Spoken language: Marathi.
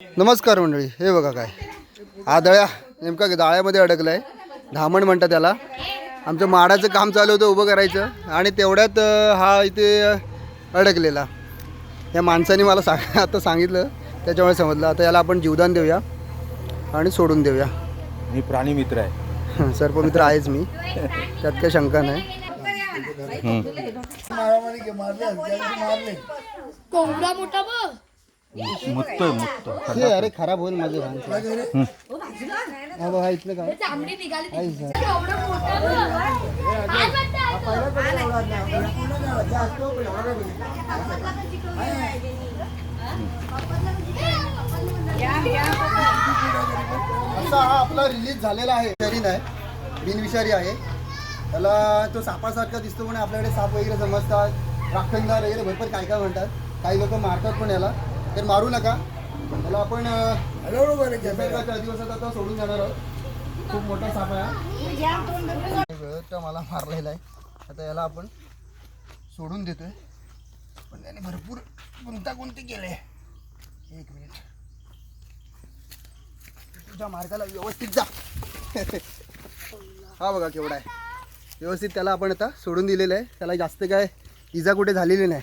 नमस्कार मंडळी, हे बघा काय आदळ्या नेमका जाळ्यामध्ये अडकला आहे. धामण म्हणतात त्याला. आमचं माडाचं काम चालू होतं उभं करायचं आणि तेवढ्यात हा इथे अडकलेला. या माणसाने मला आता सांगितलं त्याच्यामुळे समजलं. आता याला आपण जीवदान देऊया आणि सोडून देऊया. मी प्राणी मित्र आहे. सर्पमित्र आहेच मी, त्यात काही शंका नाही. कोंबडा मोठा बघ. मुत्त हे अरे खराब होईल माझे भान. हा इथलं काय चांगली निघाली. कोंबडा मोठा बघ. असा हा आपला रिलीज झालेला आहे. विषारी नाही, बिनविषारी आहे. त्याला तो सापासारखा दिसतो पण आपल्याकडे साप वगैरे समजतात, राखणदार वगैरे भरपूर काय काय म्हणतात. काही लोक मारतात पण याला, तर मारू नका त्याला. आपण दिवसात आता सोडून जाणार आहोत. खूप मोठा साप आहे, मला मारलेला आहे. आता याला आपण सोडून देतोय, पण त्याने भरपूर गुंतागुंती केले. एक मिनिट, तुझ्या मार्गाला व्यवस्थित जा. हा बघा केवढा आहे व्यवस्थित. त्याला आपण आता सोडून दिलेलं आहे. त्याला जास्त काय इजा कुठे झालेली नाही.